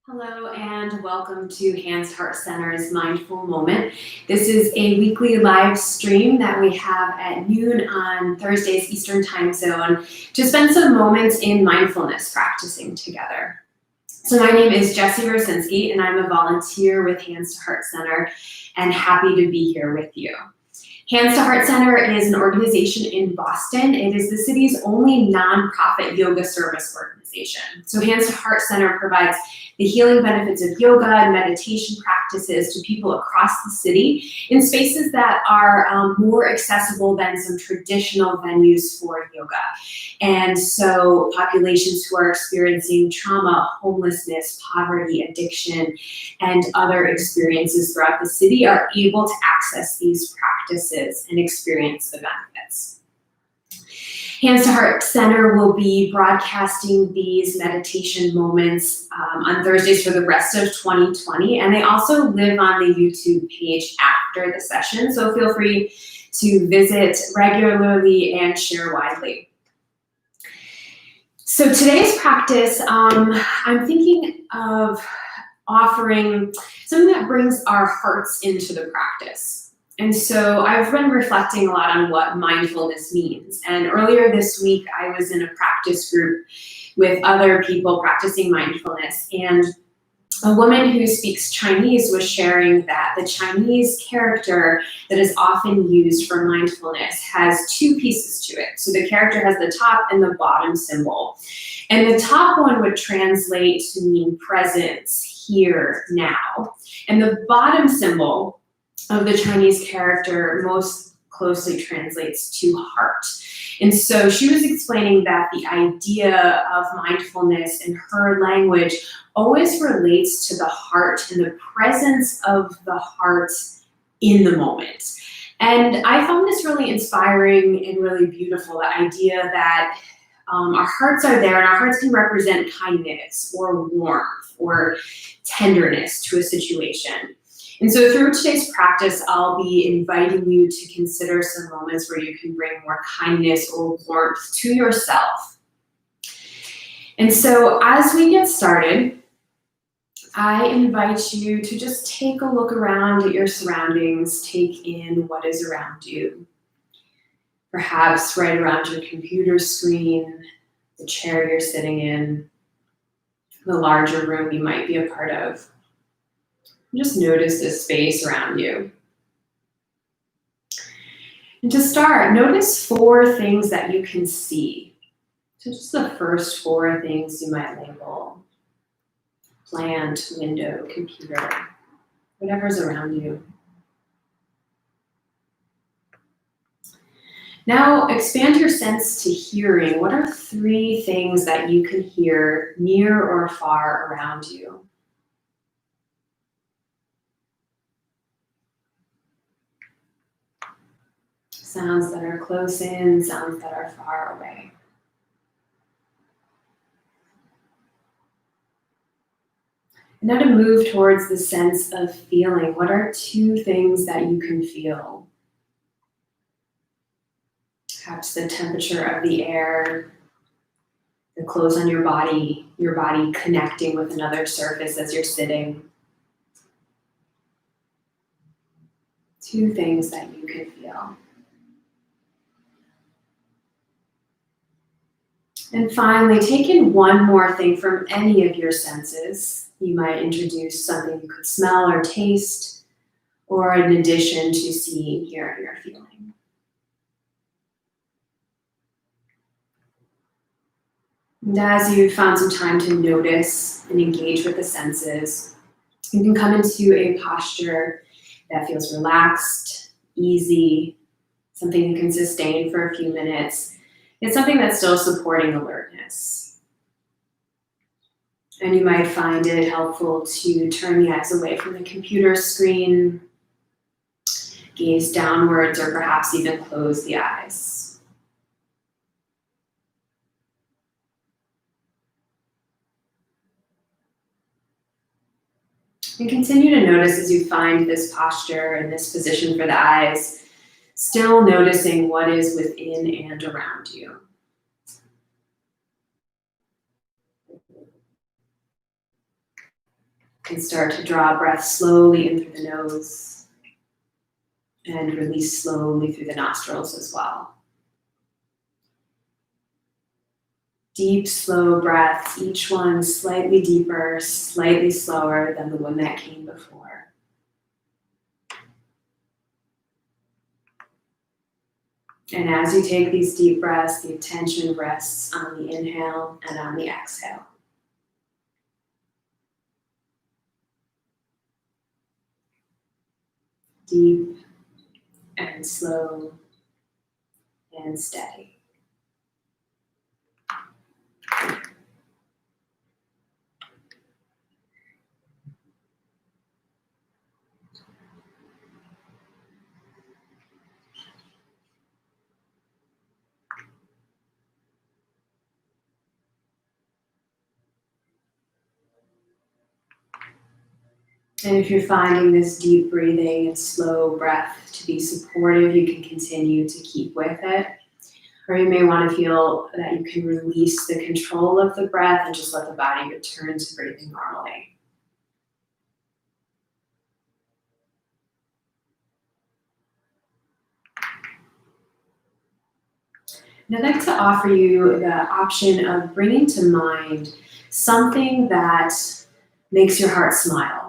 Hello and welcome to Hands Heart Center's Mindful Moment. This is a weekly live stream that we have at noon on Thursdays Eastern Time Zone to spend some moments in mindfulness practicing together. So my name is Jessi Rosinski and I'm a volunteer with Hands to Heart Center and happy to be here with you. Hands to Heart Center is an organization in Boston. It is the city's only nonprofit yoga service organization. So Hands to Heart Center provides the healing benefits of yoga and meditation practices to people across the city in spaces that are more accessible than some traditional venues for yoga. And so populations who are experiencing trauma, homelessness, poverty, addiction, and other experiences throughout the city are able to access these practices and experience the benefits. Hands to Heart Center will be broadcasting these meditation moments on Thursdays for the rest of 2020, and they also live on the YouTube page after the session, so feel free to visit regularly and share widely. So today's practice, I'm thinking of offering something that brings our hearts into the practice. And so I've been reflecting a lot on what mindfulness means. And earlier this week, I was in a practice group with other people practicing mindfulness. And a woman who speaks Chinese was sharing that the Chinese character that is often used for mindfulness has two pieces to it. So the character has the top and the bottom symbol. And the top one would translate to mean presence, here, now. And the bottom symbol of the Chinese character most closely translates to heart. And so she was explaining that the idea of mindfulness in her language always relates to the heart and the presence of the heart in the moment. And I found this really inspiring and really beautiful, the idea that our hearts are there and our hearts can represent kindness or warmth or tenderness to a situation. And so through today's practice, I'll be inviting you to consider some moments where you can bring more kindness or warmth to yourself. And so as we get started, I invite you to just take a look around at your surroundings, take in what is around you. Perhaps right around your computer screen, the chair you're sitting in, the larger room you might be a part of. Just notice the space around you. And to start, notice 4 things that you can see. So just the first 4 things you might label. Plant, window, computer, whatever's around you. Now expand your sense to hearing. What are 3 things that you can hear near or far around you? Sounds that are close in, sounds that are far away. And now to move towards the sense of feeling. What are 2 things that you can feel? Perhaps the temperature of the air, the clothes on your body connecting with another surface as you're sitting. 2 things that you can feel. And finally, take in one more thing from any of your senses. You might introduce something you could smell or taste, or in addition to seeing, hearing, or feeling. And as you've found some time to notice and engage with the senses, you can come into a posture that feels relaxed, easy, something you can sustain for a few minutes. It's something that's still supporting alertness. And you might find it helpful to turn the eyes away from the computer screen, gaze downwards, or perhaps even close the eyes. And continue to notice as you find this posture and this position for the eyes, still noticing what is within and around you. You can start to draw breath slowly in through the nose and release slowly through the nostrils as well. Deep, slow breaths, each one slightly deeper, slightly slower than the one that came before. And as you take these deep breaths, the attention rests on the inhale and on the exhale. Deep and slow and steady. And if you're finding this deep breathing and slow breath to be supportive, you can continue to keep with it. Or you may want to feel that you can release the control of the breath and just let the body return to breathing normally. And I'd like to offer you the option of bringing to mind something that makes your heart smile.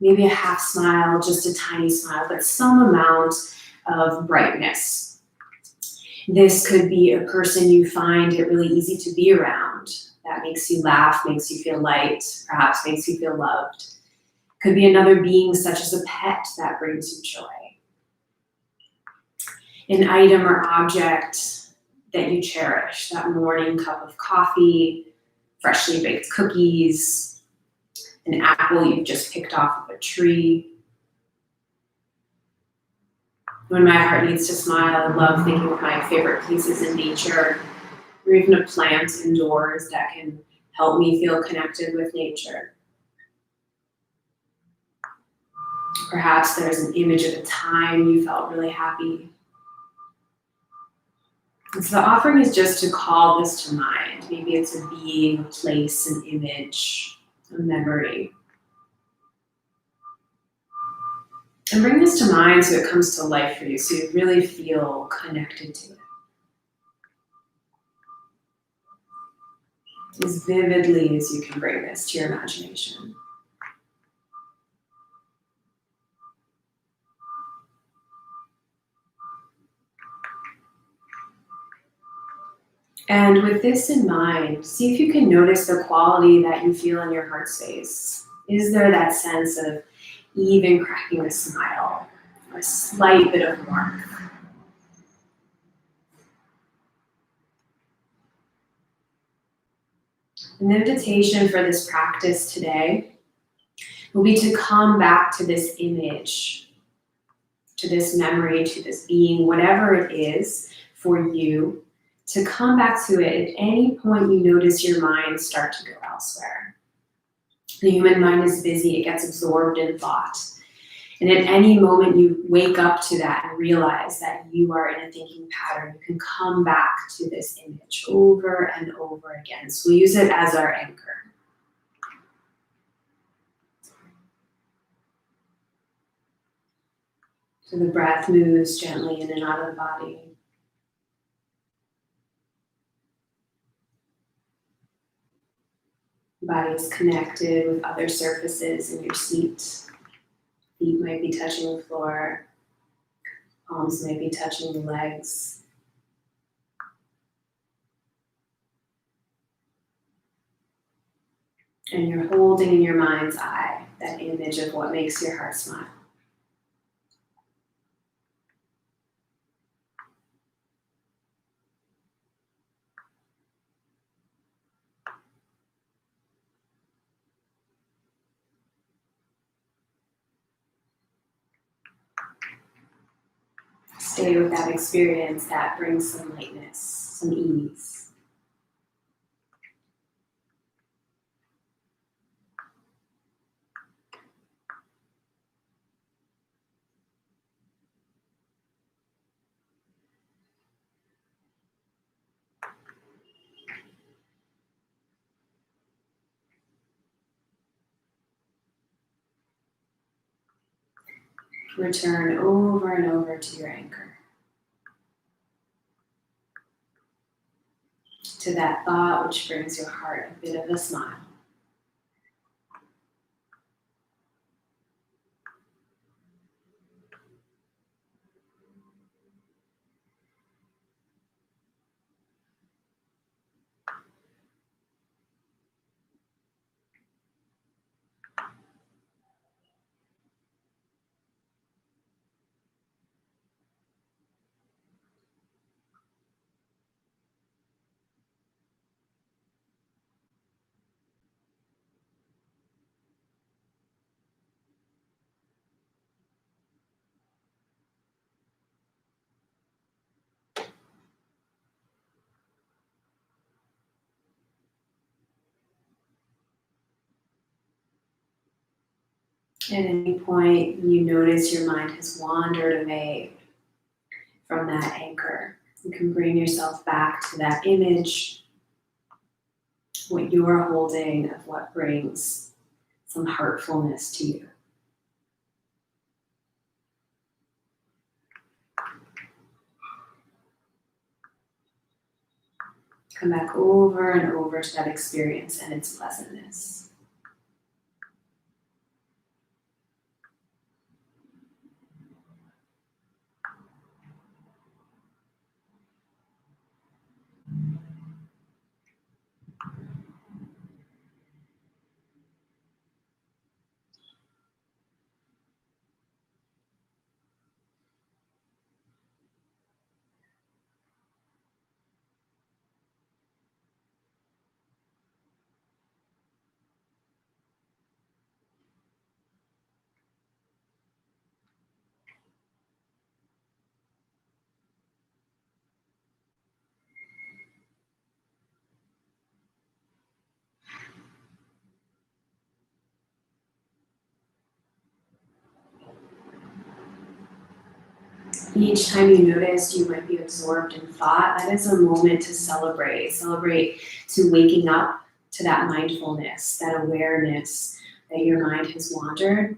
Maybe a half smile, just a tiny smile, but some amount of brightness. This could be a person you find it really easy to be around, that makes you laugh, makes you feel light, perhaps makes you feel loved. Could be another being such as a pet that brings you joy. An item or object that you cherish, that morning cup of coffee, freshly baked cookies, an apple you've just picked off of a tree. When my heart needs to smile, I love thinking of my favorite places in nature, or even a plant indoors that can help me feel connected with nature. Perhaps there's an image of a time you felt really happy. And so the offering is just to call this to mind. Maybe it's a being, a place, an image, a memory. And bring this to mind so it comes to life for you, so you really feel connected to it. As vividly as you can bring this to your imagination. And with this in mind, see if you can notice the quality that you feel in your heart space. Is there that sense of even cracking a smile, or a slight bit of warmth? An invitation for this practice today will be to come back to this image, to this memory, to this being, whatever it is for you, to come back to it at any point you notice your mind start to go elsewhere. The human mind is busy, it gets absorbed in thought. And at any moment you wake up to that and realize that you are in a thinking pattern, you can come back to this image over and over again. So we use it as our anchor. So the breath moves gently in and out of the body. The body is connected with other surfaces in your seat. Feet might be touching the floor. Palms may be touching the legs. And you're holding in your mind's eye that image of what makes your heart smile. Stay with that experience that brings some lightness, some ease. Return over and over to your anchor, to that thought which brings your heart a bit of a smile. At any point you notice your mind has wandered away from that anchor, you can bring yourself back to that image, what you're holding of what brings some heartfulness to you. Come back over and over to that experience and its pleasantness. Each time you notice you might be absorbed in thought, that is a moment to celebrate. Celebrate to waking up to that mindfulness, that awareness that your mind has wandered,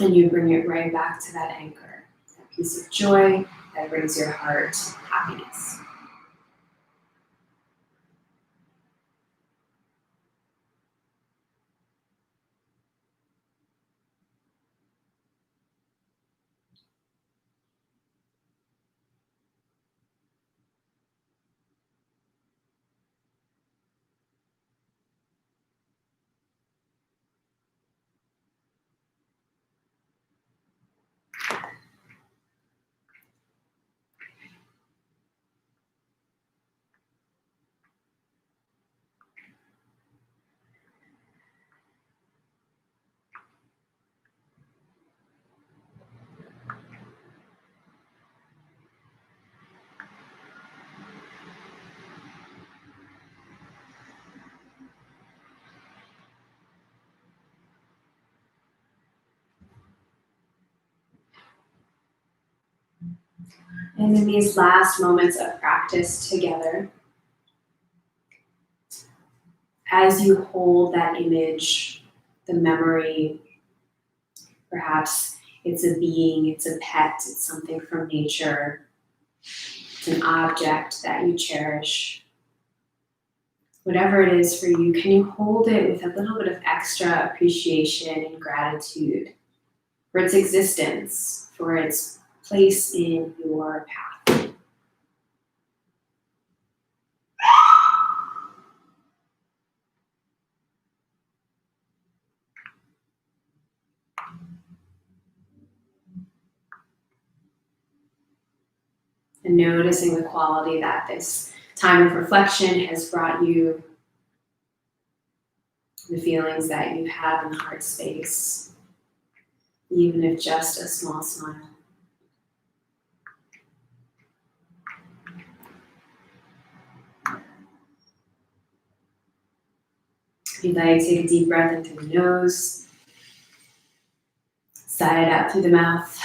and you bring it right back to that anchor, that piece of joy that brings your heart happiness. And in these last moments of practice together, as you hold that image, the memory, perhaps it's a being, it's a pet, it's something from nature, it's an object that you cherish. Whatever it is for you, can you hold it with a little bit of extra appreciation and gratitude for its existence, for its place in your path? And noticing the quality that this time of reflection has brought you, the feelings that you have in the heart space, even if just a small smile. If you'd like, take a deep breath in through the nose, sigh it out through the mouth.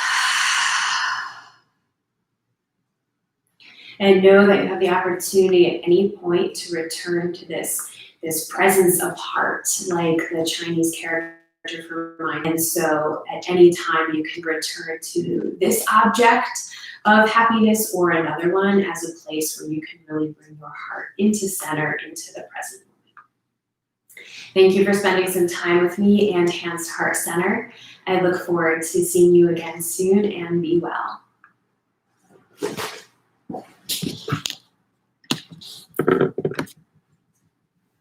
And know that you have the opportunity at any point to return to this presence of heart, like the Chinese character for mind. And so at any time you can return to this object of happiness or another one as a place where you can really bring your heart into center, into the present moment. Thank you for spending some time with me and Hands to Heart Center. I look forward to seeing you again soon, and be well.